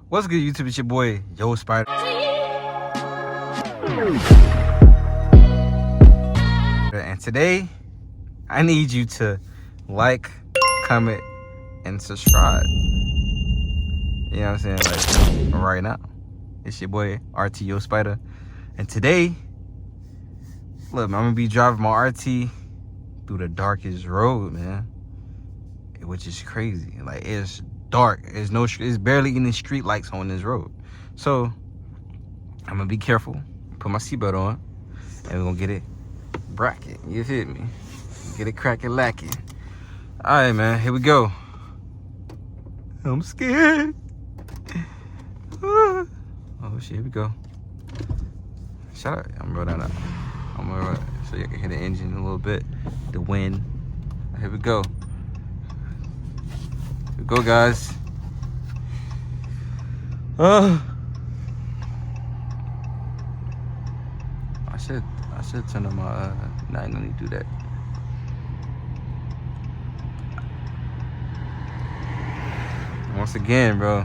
What's good, YouTube? It's your boy, Yo Spider. And today, I need you to like, comment, and subscribe. You know what I'm saying? Like, right now. It's your boy, RTO Spider. And today, look, I'm gonna be driving my RT through the darkest road, man. Which is crazy. Like, it's dark. It's barely any street lights on this road. So, I'm gonna be careful. Put my seatbelt on. And we're gonna get it bracket. You feel me? Get it cracking lacking. Alright, man. Here we go. I'm scared. Oh shit, here we go. Shut up. I'm gonna roll that out. I'm gonna roll, so you can hear the engine a little bit. The wind. Here we go. Here we go, guys. I should turn on my nah, I ain't gonna need to do that. Once again, bro,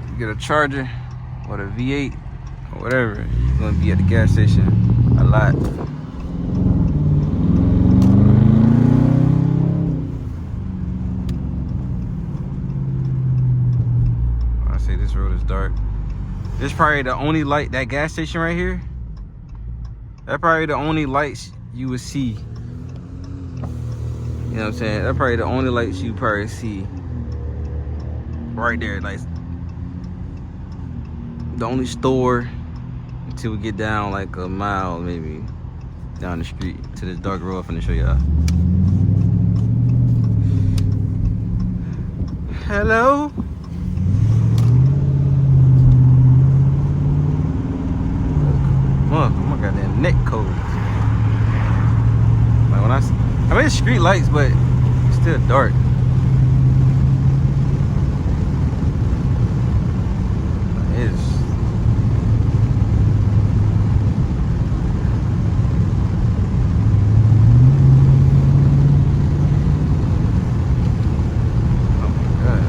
you get a Charger or a V8 or whatever, you're gonna be at the gas station a lot. I say this road is dark. This is probably the only light, that gas station right here. That's probably the only lights you would see. You know what I'm saying? That's probably the only lights you probably see. Right there, like the only store until we get down like a mile maybe down the street to this dark road. I'm finna show y'all. Hello? My goddamn neck cold. Like when I mean, it's street lights, but it's still dark. It is. Oh my god.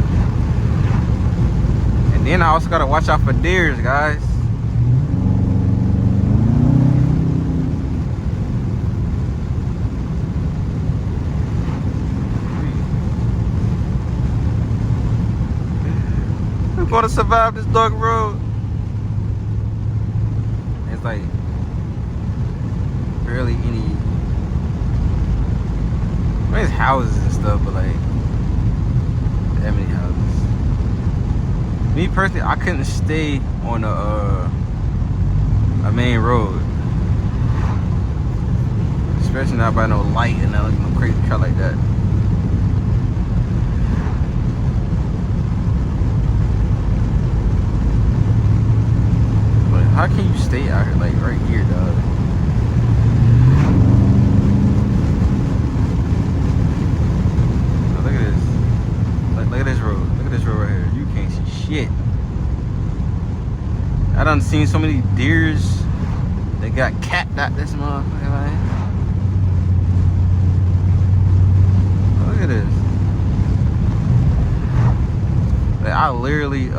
And then I also gotta watch out for deers, guys. Gonna survive this dark road. It's like barely any, I mean, it's houses and stuff, but like that many houses. Me personally, I couldn't stay on a main road, especially not by no light and not no crazy car like that. How can you stay out here, like right here, dog? Oh, look at this. Like, look at this road. Look at this road right here. You can't see shit. I done seen so many deers that got capped out this motherfucker, man. Look at this. Like, I literally,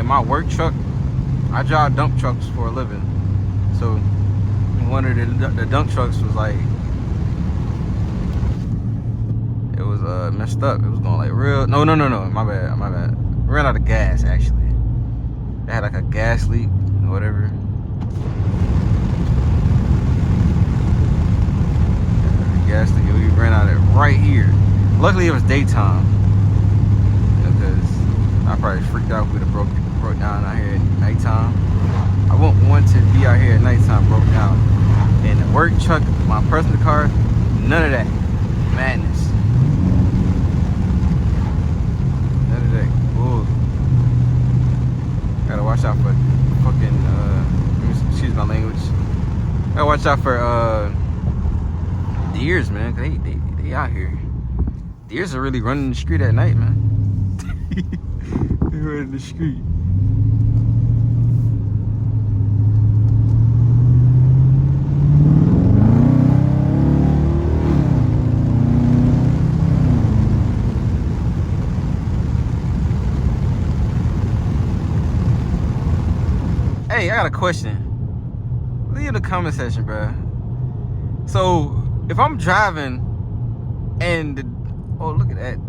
my work truck, I drive dump trucks for a living. So one of the dump trucks was like, it was messed up. It was going like real, no, my bad. Ran out of gas actually. They had like a gas leak or whatever. Gas leak, we ran out of it right here. Luckily it was daytime, because I probably freaked out if we'd have broke down out here at nighttime. I wouldn't want to be out here at nighttime broke down. And the work truck, my personal car, none of that madness. None of that. Whoa. Gotta watch out for fucking, excuse my language. Gotta watch out for deers, man, cause they out here. Deers are really running the street at night, man. They running the street. a question. Leave in the comment section, bro. So if I'm driving and oh, look at that,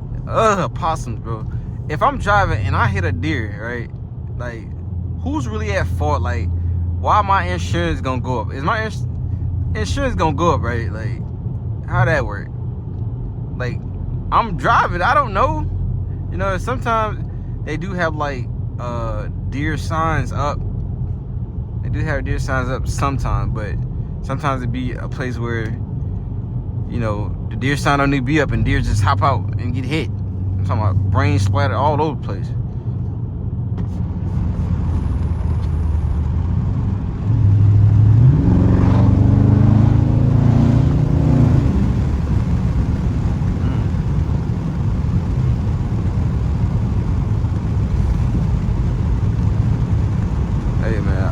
possums, bro. If I'm driving and I hit a deer, right? Like, who's really at fault? Like, why my insurance gonna go up? Is my insurance gonna go up, right? Like, how that work? Like, I'm driving, I don't know. You know, sometimes they do have like deer signs up. They do have deer signs up sometimes, but sometimes it be a place where, you know, the deer sign don't need to be up and deer just hop out and get hit. I'm talking about brain splatter all over the place.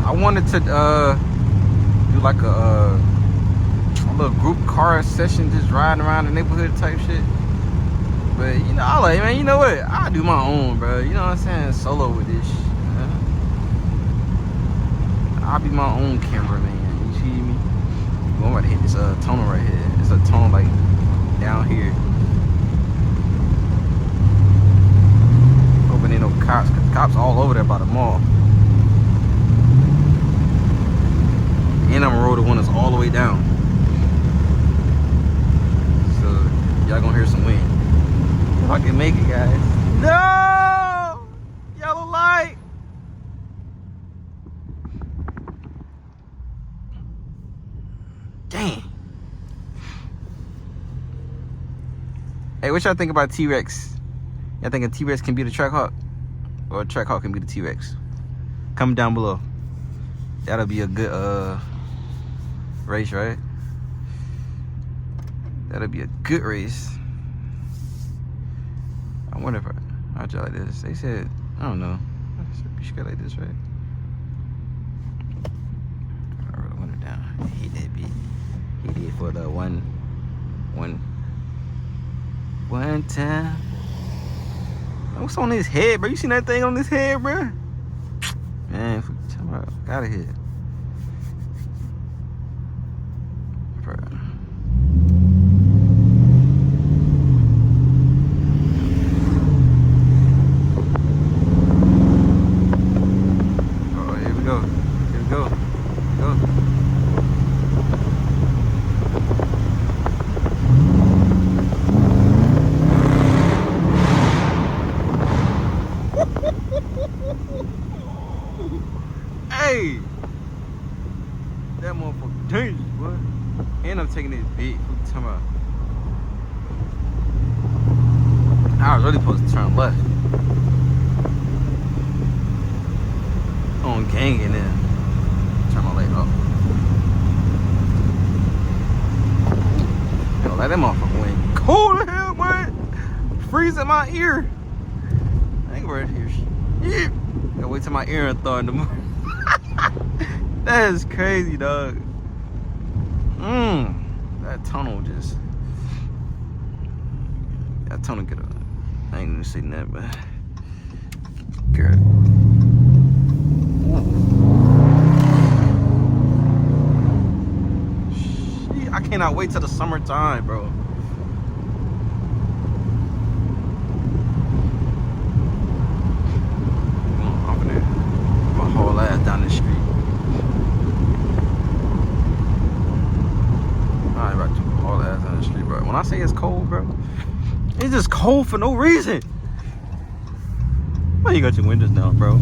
I wanted to do like a little group car session, just riding around the neighborhood type shit. But you know, I like, man, you know what? I'll do my own, bro. You know what I'm saying? Solo with this shit. I'll be my own cameraman. You see me? I'm about to hit this tunnel right here. It's a tunnel like down here. Hoping ain't no cops, cause cops all over there by the mall. And I'm gonna roll the one that's all the way down. So y'all gonna hear some wind. If I can make it, guys. No! Yellow light! Dang. Hey, what y'all think about T-Rex? Y'all think a T-Rex can be the Trackhawk? Or a Trackhawk can be the T-Rex? Comment down below. That'll be a good race, right? That'll be a good race. I wonder if I'd try like this. They said, I don't know. You should go like this, right? I really want it down. I hate that beat. He did for the one time. What's on his head, bro? You seen that thing on his head, bro? Man, come out of here. Hey, that motherfucker dangerous, boy. And I'm taking this big. What you talking about? I was really supposed to turn left. On gang and then turn my leg up. Yo, like that motherfucker went cold as hell, boy. Freezing my ear. I ain't worried here. Yeah. Gotta wait till my ear and thaw in the morning. That is crazy, dog. That tunnel just. That tunnel get up. I ain't gonna say that, but. Girl. Shit, I cannot wait till the summertime, bro. I'm gonna my whole ass down the street. All ass on the street, bro. When I say it's cold, bro, it's just cold for no reason. Why you got your windows down, bro?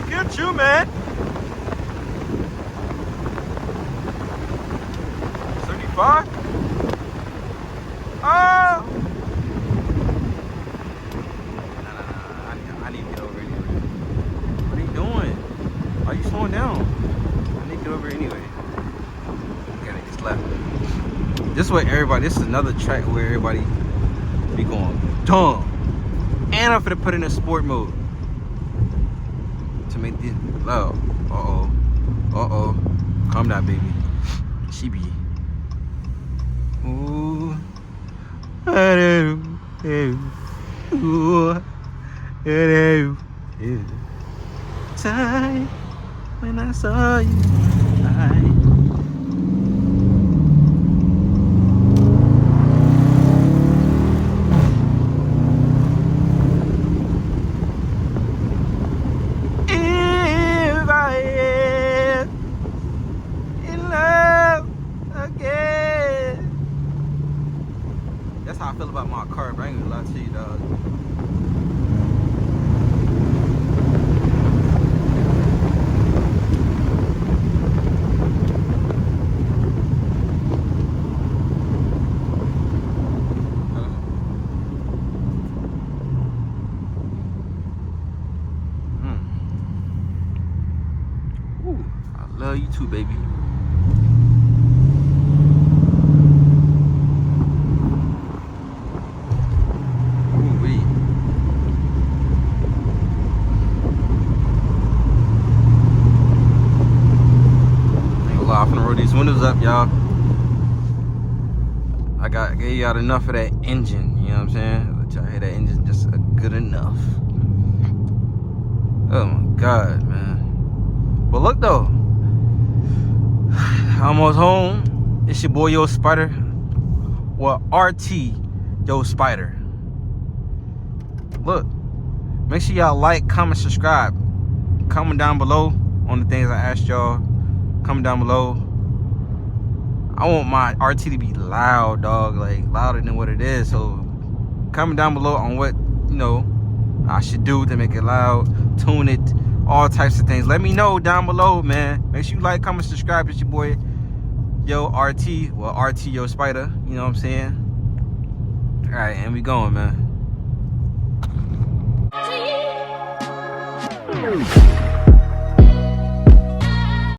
Get you, man. 35? Oh! I need to get over anyway. What are you doing? Why are you slowing down? I need to get over anyway. Okay, just left. This way, everybody. This is another track where everybody be going dumb. And I'm finna put it in sport mode to make this loud. Uh oh. Calm down, baby. She be. Ooh. Time when I saw you. If I am in love again. That's how I feel about my car, but I ain't gonna lie to you, dog. I love you too, baby. I'm gonna roll these windows up, y'all. I gave y'all enough of that engine, you know what I'm saying? Let y'all hear that engine just good enough. Oh my God, man. But look though, almost home. It's your boy Yo Spider. Well, RT Yo Spider. Look, make sure y'all like, comment, subscribe. Comment down below on the things I asked y'all. Comment down below. I want my RT to be loud, dog, like louder than what it is. So comment down below on what, you know, I should do to make it loud, tune it, all types of things. Let me know down below, man. Make sure you like, comment, subscribe. It's your boy Yo RT, well, RT Yo Spider, you know what I'm saying? All right, and we going, man.